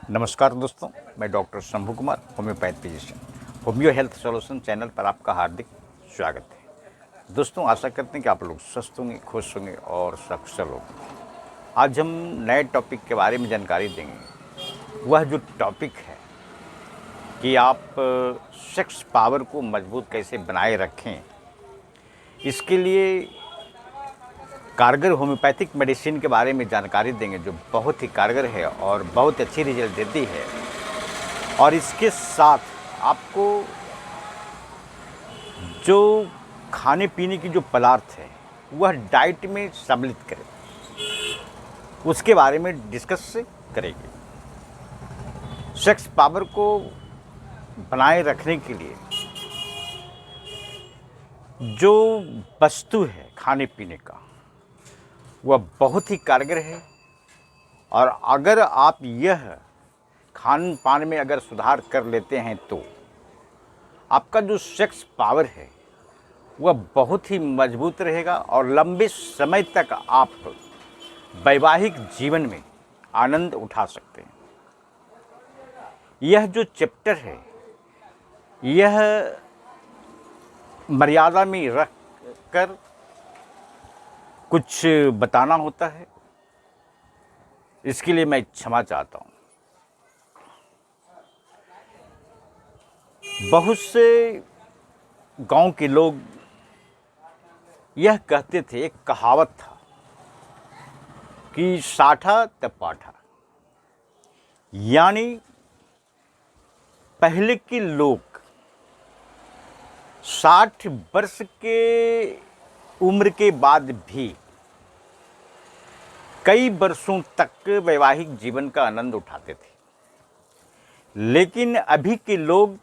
नमस्कार दोस्तों, मैं doctor Shambhu Kumar, homeopath physician. Homeo health solution channel पर आपका हार्दिक स्वागत है। दोस्तों, आशा करते हैं कि आप लोग स्वस्थ होंगे, खुश होंगे और सकुशल होंगे। आज हम नए टॉपिक के बारे में जानकारी देंगे। वह जो टॉपिक है कि आप सेक्स पावर को मजबूत कैसे बनाए रखें, इसके लिए कारगर होम्योपैथिक मेडिसिन के बारे में जानकारी देंगे, जो बहुत ही कारगर है और बहुत अच्छी रिजल्ट देती है। और इसके साथ आपको जो खाने पीने की जो पदार्थ है वह डाइट में सम्मिलित करें, उसके बारे में डिस्कस करेंगे। सेक्स पावर को बनाए रखने के लिए जो वस्तु है खाने पीने का, वह बहुत ही कारगर है। और अगर आप यह खान पान में अगर सुधार कर लेते हैं तो आपका जो सेक्स पावर है वह बहुत ही मजबूत रहेगा और लंबे समय तक आप वैवाहिक जीवन में आनंद उठा सकते हैं। यह जो चैप्टर है यह मर्यादा में रख कर कुछ बताना होता है, इसके लिए मैं क्षमा चाहता हूँ। बहुत से गांव के लोग यह कहते थे, एक कहावत था कि साठा तब पाठा, यानी पहले के लोग 60 वर्ष के उम्र के बाद भी कई वर्षों तक वैवाहिक जीवन का आनंद उठाते थे। लेकिन अभी के लोग,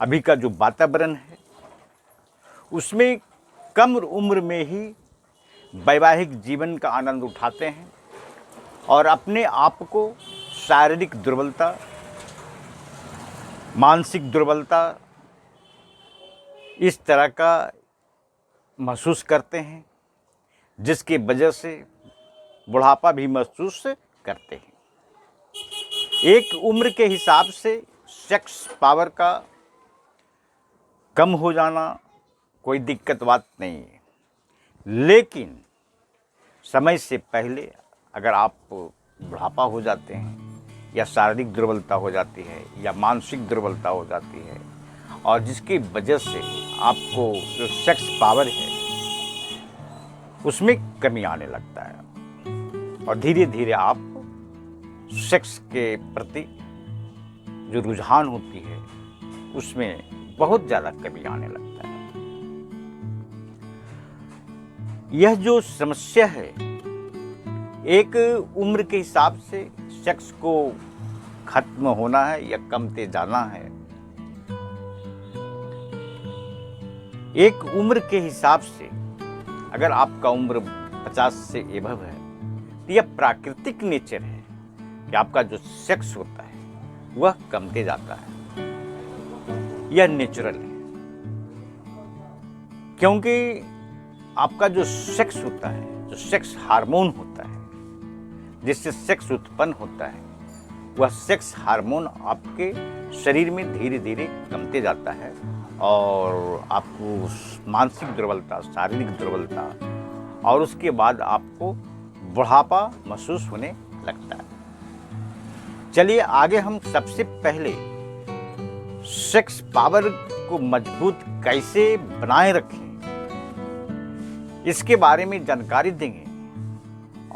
अभी का जो वातावरण है उसमें कम उम्र में ही वैवाहिक जीवन का आनंद उठाते हैं और अपने आप को शारीरिक दुर्बलता, मानसिक दुर्बलता इस तरह का महसूस करते हैं, जिसकी वजह से बुढ़ापा भी महसूस करते हैं। एक उम्र के हिसाब से सेक्स पावर का कम हो जाना कोई दिक्कत बात नहीं है, लेकिन समय से पहले अगर आप बुढ़ापा हो जाते हैं या शारीरिक दुर्बलता हो जाती है या मानसिक दुर्बलता हो जाती है, और जिसकी वजह से आपको जो सेक्स पावर है उसमें कमी आने लगता है और धीरे धीरे आप सेक्स के प्रति जो रुझान होती है उसमें बहुत ज़्यादा कमी आने लगता है। यह जो समस्या है, एक उम्र के हिसाब से सेक्स को खत्म होना है या कमते जाना है, एक उम्र के हिसाब से अगर आपका उम्र 50 से एबव है तो यह प्राकृतिक नेचर है कि आपका जो सेक्स होता है वह कमते जाता है। यह नेचुरल है, क्योंकि आपका जो सेक्स होता है, जो सेक्स हार्मोन होता है जिससे सेक्स उत्पन्न होता है, वह सेक्स हार्मोन आपके शरीर में धीरे धीरे कमते जाता है और आपको मानसिक दुर्बलता, शारीरिक दुर्बलता और उसके बाद आपको बुढ़ापा महसूस होने लगता है। चलिए आगे हम सबसे पहले सेक्स पावर को मजबूत कैसे बनाए रखें इसके बारे में जानकारी देंगे।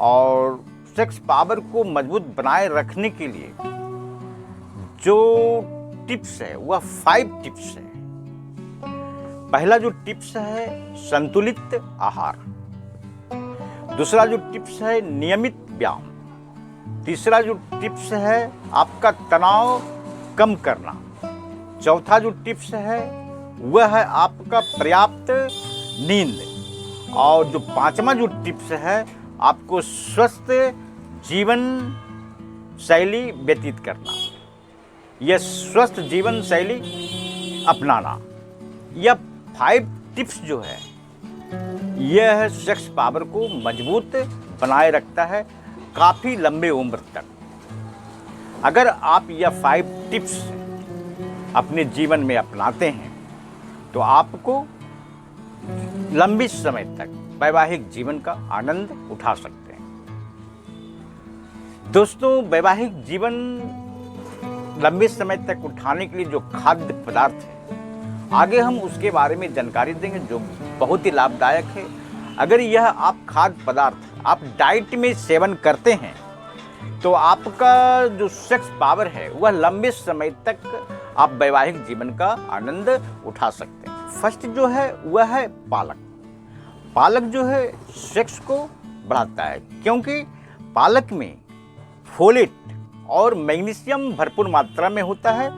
और सेक्स पावर को मजबूत बनाए रखने के लिए जो टिप्स है वह 5 टिप्स है। पहला जो टिप्स है संतुलित आहार, दूसरा जो टिप्स है नियमित व्यायाम, तीसरा जो टिप्स है आपका तनाव कम करना, चौथा जो टिप्स है वह है आपका पर्याप्त नींद, और जो पांचवा जो टिप्स है आपको स्वस्थ जीवन शैली व्यतीत करना, यह स्वस्थ जीवन शैली अपनाना। यह 5 टिप्स जो है यह सेक्स पावर को मजबूत बनाए रखता है काफ़ी लंबे उम्र तक। अगर आप यह 5 टिप्स अपने जीवन में अपनाते हैं तो आपको लंबे समय तक वैवाहिक जीवन का आनंद उठा सकते हैं। दोस्तों, वैवाहिक जीवन लंबे समय तक उठाने के लिए जो खाद्य पदार्थ है, आगे हम उसके बारे में जानकारी देंगे जो बहुत ही लाभदायक है। अगर यह आप खाद्य पदार्थ आप डाइट में सेवन करते हैं तो आपका जो सेक्स पावर है वह लंबे समय तक आप वैवाहिक जीवन का आनंद उठा सकते हैं। फर्स्ट जो है वह है पालक। पालक जो है सेक्स को बढ़ाता है, क्योंकि पालक में फोलेट और मैग्नीशियम भरपूर मात्रा में होता है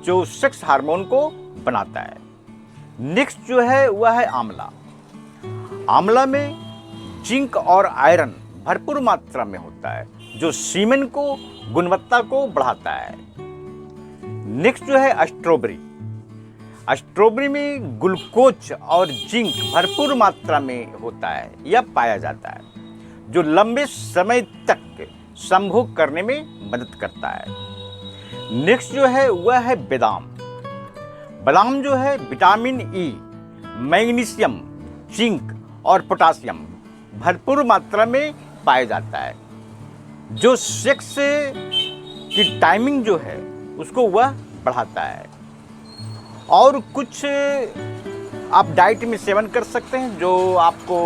जो सेक्स हार्मोन को बनाता है। नेक्स्ट जो है वह है आंवला। आंवला में जिंक और आयरन भरपूर मात्रा में होता है जो सीमेन को गुणवत्ता को बढ़ाता है। नेक्स्ट जो है स्ट्रॉबेरी। स्ट्रॉबेरी में ग्लूकोज और जिंक भरपूर मात्रा में होता है, यह पाया जाता है जो लंबे समय तक संभोग करने में मदद करता है। नेक्स्ट जो है वह है बादाम। बादाम जो है विटामिन ई, मैग्नीशियम, जिंक और पोटासियम भरपूर मात्रा में पाया जाता है जो सेक्स की टाइमिंग जो है उसको वह बढ़ाता है। और कुछ आप डाइट में सेवन कर सकते हैं जो आपको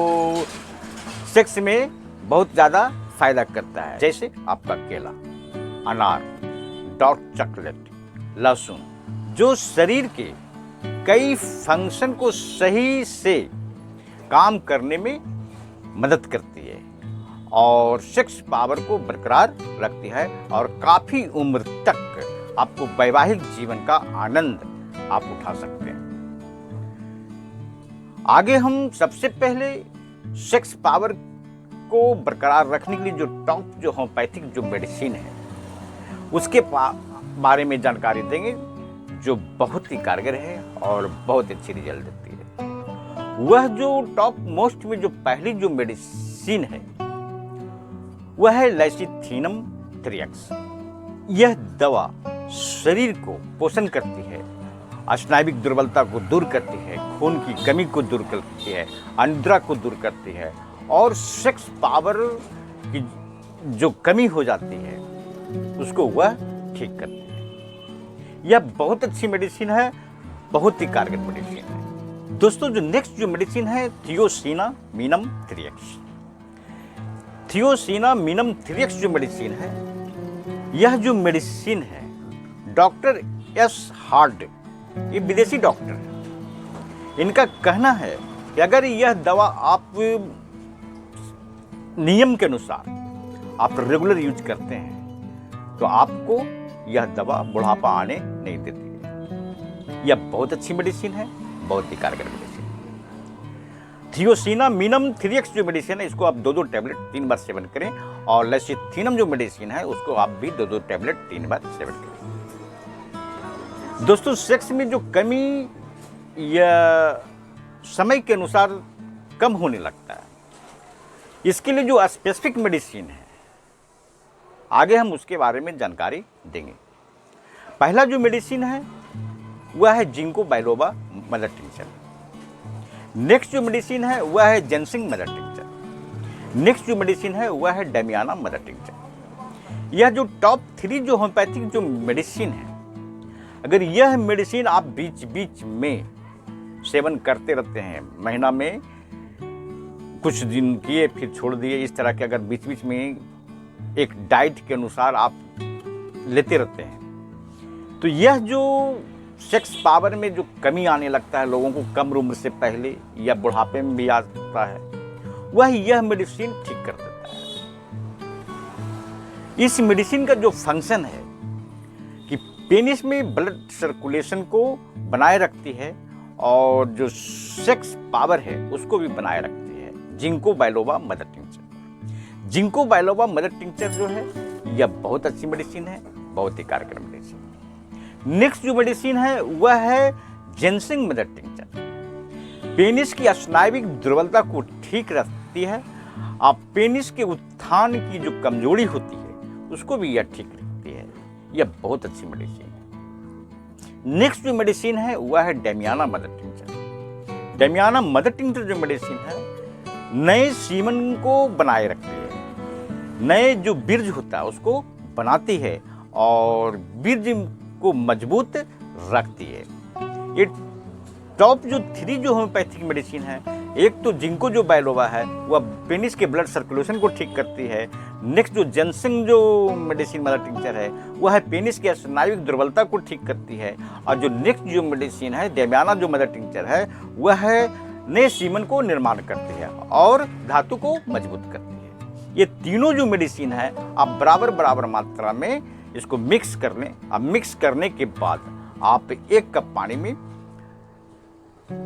सेक्स में बहुत ज़्यादा फायदा करता है, जैसे आपका केला, अनार, डार्क चॉकलेट, लहसुन, जो शरीर के कई फंक्शन को सही से काम करने में मदद करती है और सेक्स पावर को बरकरार रखती है और काफ़ी उम्र तक आपको वैवाहिक जीवन का आनंद आप उठा सकते हैं। आगे हम सबसे पहले सेक्स पावर को बरकरार रखने के लिए जो टॉप जो होम्योपैथिक जो मेडिसिन है उसके बारे में जानकारी देंगे जो बहुत ही कारगर है और बहुत अच्छी रिजल्ट देती है। वह जो टॉप मोस्ट में जो पहली जो मेडिसिन है वह है लेसिथिनम 3x। यह दवा शरीर को पोषण करती है, स्नायुविक दुर्बलता को दूर करती है, खून की कमी को दूर करती है, अनिद्रा को दूर करती है और सेक्स पावर की जो कमी हो जाती है उसको वह ठीक करती है। यह बहुत अच्छी मेडिसिन है, बहुत ही कारगर मेडिसिन है। दोस्तों, जो नेक्स्ट जो मेडिसिन है थियोसिनामिनम 3x। थियोसिनामिनम 3x जो मेडिसिन है, यह जो मेडिसिन है डॉक्टर एस हार्ड, ये विदेशी डॉक्टर है, इनका कहना है कि अगर यह दवा आप नियम के अनुसार आप रेगुलर यूज करते हैं तो आपको यह दवा बुढ़ापा आने नहीं देती है। यह बहुत अच्छी मेडिसिन है, बहुत ही कारगर मेडिसिन। थियोसिनामिनम 3x जो मेडिसिन है इसको आप 2-2 टैबलेट 3 बार सेवन करें और लेसिथिनम जो मेडिसिन है उसको आप भी 2-2 टैबलेट 3 बार सेवन करें। दोस्तों, सेक्स में जो कमी या समय के अनुसार कम होने लगता है, इसके लिए जो स्पेसिफिक मेडिसिन है आगे हम उसके बारे में जानकारी देंगे। पहला जो मेडिसिन है वह है ginkgo biloba mother tincture. Next जो मेडिसिन है वह है जेनसिंग मदर टिंचर। नेक्स्ट जो मेडिसिन है वह है डेमियाना मदर टिंचर। यह जो टॉप 3 जो होम्योपैथिक जो मेडिसिन है, अगर यह मेडिसिन आप बीच बीच में सेवन करते रहते हैं, महीना में कुछ दिन किए फिर छोड़ दिए, इस तरह के अगर बीच बीच में एक डाइट के अनुसार आप लेते रहते हैं तो यह जो सेक्स पावर में जो कमी आने लगता है लोगों को कम उम्र से पहले या बुढ़ापे में भी आता है, वह यह मेडिसिन ठीक कर देता है। इस मेडिसिन का जो फंक्शन है कि पेनिस में ब्लड सर्कुलेशन को बनाए रखती है और जो सेक्स पावर है उसको भी बनाए रखती है। Ginkgo biloba mother tincture. Ginkgo biloba mother tincture जो है यह बहुत अच्छी मेडिसिन है, बहुत ही कारगर मेडिसिन। नेक्स्ट जो मेडिसिन है वह है जेनसिंग मदर टिंचर। पेनिस की स्नायुविक दुर्बलता को ठीक रखती है। आप पेनिस के उत्थान की जो कमजोरी होती है उसको भी यह ठीक रखती है। यह बहुत अच्छी मेडिसिन है। नेक्स्ट जो मेडिसिन है वह है damiana mother tincture. Damiana mother tincture जो मेडिसिन है नए सीमन को बनाए रखती है, नए जो बीज होता है उसको बनाती है और बीज को मजबूत रखती है। ये टॉप जो 3 जो होम्योपैथिक मेडिसिन है, एक तो जिंको जो बायलोवा है वह पेनिस के ब्लड सर्कुलेशन को ठीक करती है। नेक्स्ट जो जेंसेंग जो मेडिसिन मदर टिंचर है वह है पेनिस की स्नायुविक दुर्बलता को ठीक करती है। और जो नेक्स्ट जो मेडिसिन है डेमियाना जो मदर टिंचर है वह है नए सीमन को निर्माण करती है और धातु को मजबूत करती है। ये तीनों जो मेडिसिन है आप बराबर बराबर मात्रा में इसको मिक्स कर लें। अब मिक्स करने के बाद आप 1 कप पानी में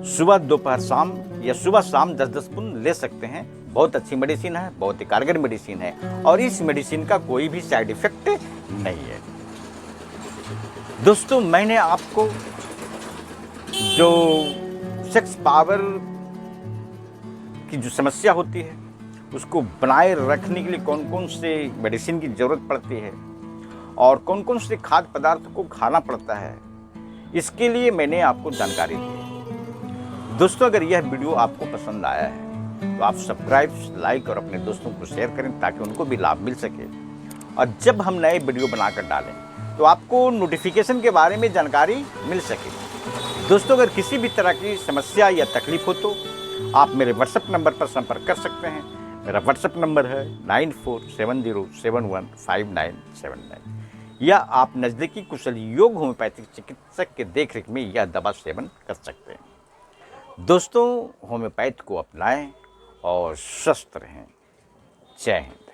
सुबह दोपहर शाम या सुबह शाम 10-10 बूंद ले सकते हैं। बहुत अच्छी मेडिसिन है, बहुत ही कारगर मेडिसिन है और इस मेडिसिन का कोई भी साइड इफेक्ट नहीं है। दोस्तों मैंने आपको जो सेक्स पावर की जो समस्या होती है उसको बनाए रखने के लिए कौन कौन से मेडिसिन की जरूरत पड़ती है और कौन कौन से खाद्य पदार्थ को खाना पड़ता है, इसके लिए मैंने आपको जानकारी दी है। दोस्तों अगर यह वीडियो आपको पसंद आया है तो आप सब्सक्राइब, लाइक और अपने दोस्तों को शेयर करें ताकि उनको भी लाभ मिल सके और जब हम नए वीडियो बनाकर डालें तो आपको नोटिफिकेशन के बारे में जानकारी मिल सके। दोस्तों अगर किसी भी तरह की समस्या या तकलीफ हो तो आप मेरे व्हाट्सएप नंबर पर संपर्क कर सकते हैं। मेरा व्हाट्सएप नंबर है 9470715979 या आप नज़दीकी कुशल योग होम्योपैथिक चिकित्सक के देखरेख में यह दवा सेवन कर सकते हैं। दोस्तों होम्योपैथ को अपनाएं और स्वस्थ रहें। जय हिंद।